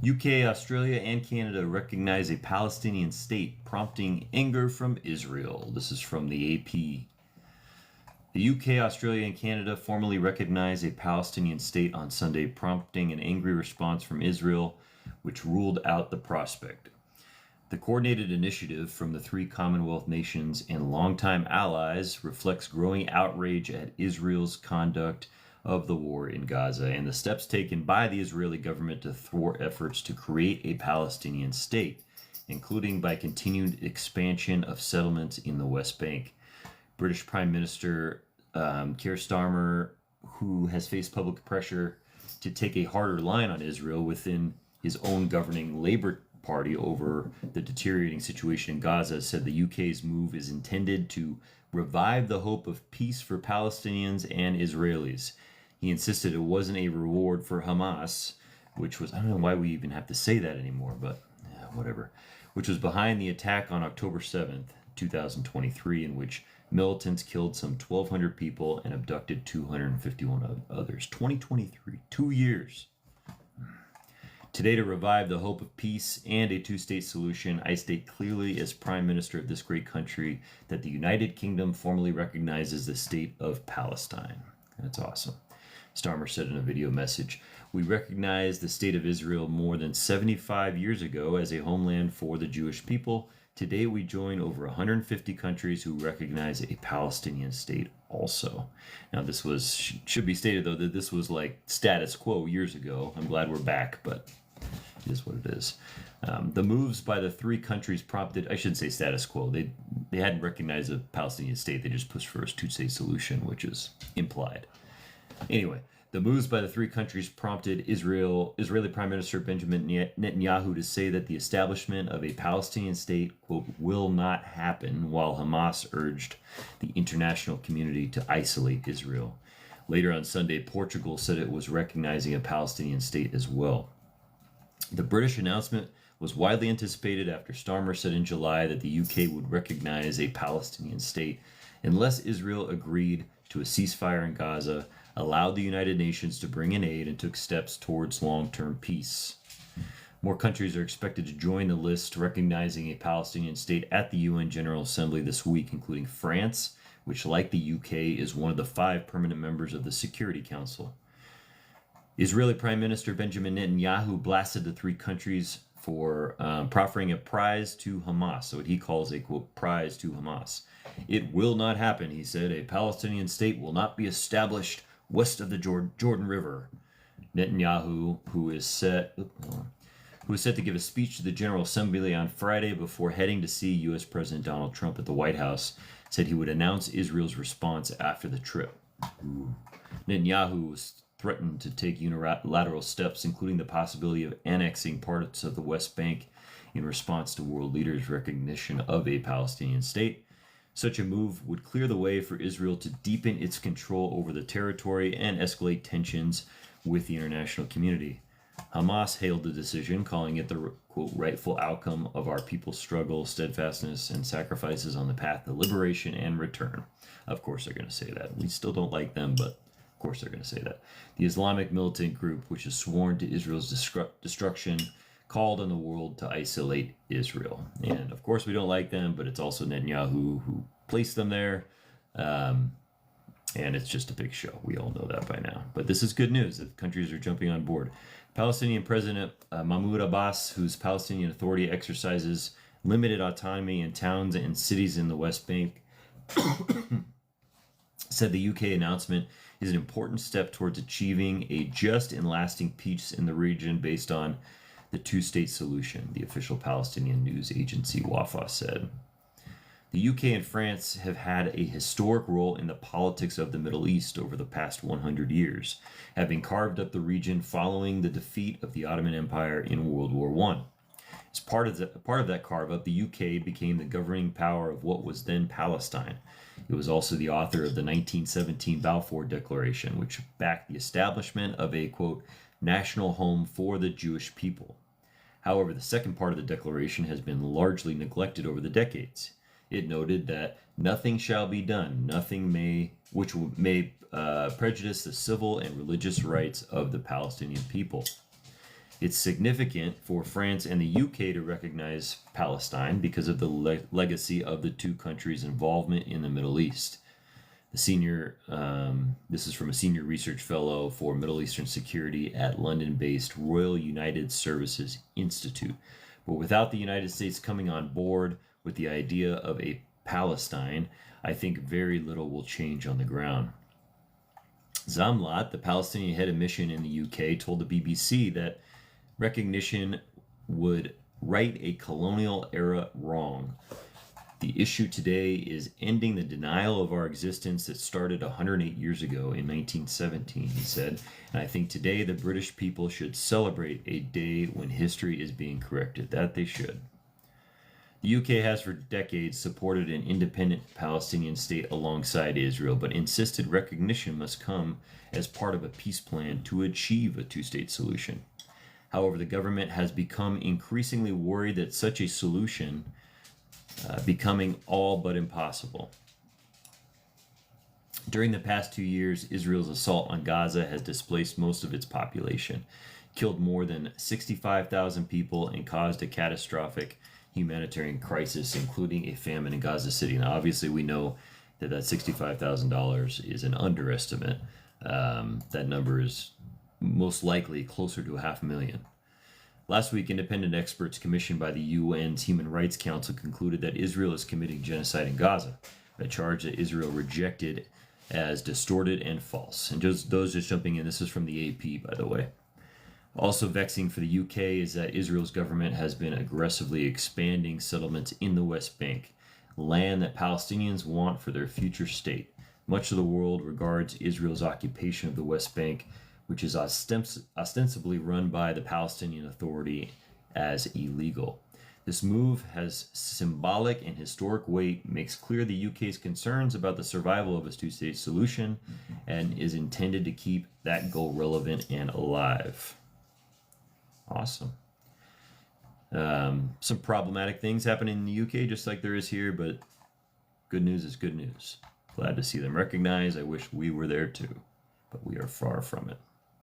UK, Australia, and Canada recognize a Palestinian state, prompting anger from Israel. This is from the AP. The UK, Australia, and Canada formally recognized a Palestinian state on Sunday, prompting an angry response from Israel, which ruled out the prospect. The coordinated initiative from the three Commonwealth nations and longtime allies reflects growing outrage at Israel's conduct of the war in Gaza and the steps taken by the Israeli government to thwart efforts to create a Palestinian state, including by continued expansion of settlements in the West Bank. British Prime Minister Keir Starmer, who has faced public pressure to take a harder line on Israel within his own governing Labour Party over the deteriorating situation in Gaza, said the UK's move is intended to revive the hope of peace for Palestinians and Israelis. He insisted it wasn't a reward for Hamas, which was, I don't know why we even have to say that anymore, but yeah, whatever, which was behind the attack on October 7th, 2023, in which militants killed some 1,200 people and abducted 251 others. 2023, 2 years. Today, to revive the hope of peace and a two-state solution, I state clearly as Prime Minister of this great country that the United Kingdom formally recognizes the state of Palestine. That's awesome. Starmer said in a video message, "We recognized the state of Israel more than 75 years ago as a homeland for the Jewish people. Today we join over 150 countries who recognize a Palestinian state also." Now this was, should be stated though, that this was like status quo years ago. I'm glad we're back, but it is what it is. The moves by the three countries prompted, I shouldn't say status quo, they hadn't recognized a Palestinian state, they just pushed for a two-state solution, which is implied. Anyway, the moves by the three countries prompted Israeli Prime Minister Benjamin Netanyahu to say that the establishment of a Palestinian state, quote, will not happen, while Hamas urged the international community to isolate Israel. Later on Sunday, Portugal said it was recognizing a Palestinian state as well. The British announcement was widely anticipated after Starmer said in July that the UK would recognize a Palestinian state unless Israel agreed to a ceasefire in Gaza, allowed the United Nations to bring in aid, and took steps towards long-term peace. More countries are expected to join the list recognizing a Palestinian state at the UN General Assembly this week, including France, which, like the UK, is one of the 5 permanent members of the Security Council. Israeli Prime Minister Benjamin Netanyahu blasted the three countries for proffering a prize to Hamas, what he calls a, quote, prize to Hamas. "It will not happen," he said. "A Palestinian state will not be established west of the Jordan River." Netanyahu, who is set to give a speech to the General Assembly on Friday before heading to see U.S. President Donald Trump at the White House, said he would announce Israel's response after the trip. Netanyahu was threatened to take unilateral steps, including the possibility of annexing parts of the West Bank in response to world leaders' recognition of a Palestinian state. Such a move would clear the way for Israel to deepen its control over the territory and escalate tensions with the international community. Hamas hailed the decision, calling it the, quote, rightful outcome of our people's struggle, steadfastness, and sacrifices on the path to liberation and return. Of course they're going to say that. We still don't like them, but of course they're going to say that. The Islamic militant group, which is sworn to Israel's destruction, called on the world to isolate Israel. And of course we don't like them, but it's also Netanyahu who placed them there. And it's just a big show. We all know that by now. But this is good news that countries are jumping on board. Palestinian President Mahmoud Abbas, whose Palestinian Authority exercises limited autonomy in towns and cities in the West Bank, said the UK announcement is an important step towards achieving a just and lasting peace in the region based on the two-state solution, the official Palestinian news agency Wafa said. The UK and France have had a historic role in the politics of the Middle East over the past 100 years, having carved up the region following the defeat of the Ottoman Empire in World War I. As part of that carve-up, the UK became the governing power of what was then Palestine. It was also the author of the 1917 Balfour Declaration, which backed the establishment of a, quote, national home for the Jewish people. However, the second part of the declaration has been largely neglected over the decades. It noted that nothing shall be done, which may prejudice the civil and religious rights of the Palestinian people. It's significant for France and the UK to recognize Palestine because of the legacy of the two countries' involvement in the Middle East. This is from a senior research fellow for Middle Eastern security at London-based Royal United Services Institute. But without the United States coming on board with the idea of a Palestine, I think very little will change on the ground. Zamlat, the Palestinian head of mission in the UK, told the BBC that recognition would right a colonial era wrong. The issue today is ending the denial of our existence that started 108 years ago in 1917, he said. And I think today the British people should celebrate a day when history is being corrected. That they should. The UK has for decades supported an independent Palestinian state alongside Israel, but insisted recognition must come as part of a peace plan to achieve a two-state solution. However, the government has become increasingly worried that such a solution becoming all but impossible. During the past 2 years, Israel's assault on Gaza has displaced most of its population, killed more than 65,000 people, and caused a catastrophic humanitarian crisis, including a famine in Gaza City. Now, obviously, we know that $65,000 is an underestimate. That number is most likely closer to 500,000. Last week, independent experts commissioned by the UN's Human Rights Council concluded that Israel is committing genocide in Gaza, a charge that Israel rejected as distorted and false. And just jumping in, this is from the AP, by the way. Also vexing for the UK is that Israel's government has been aggressively expanding settlements in the West Bank, land that Palestinians want for their future state. Much of the world regards Israel's occupation of the West Bank, which is ostensibly run by the Palestinian Authority, as illegal. This move has symbolic and historic weight, makes clear the UK's concerns about the survival of a two-state solution, and is intended to keep that goal relevant and alive. Awesome. Some problematic things happen in the UK, just like there is here, but good news is good news. Glad to see them recognized. I wish we were there too, but we are far from it.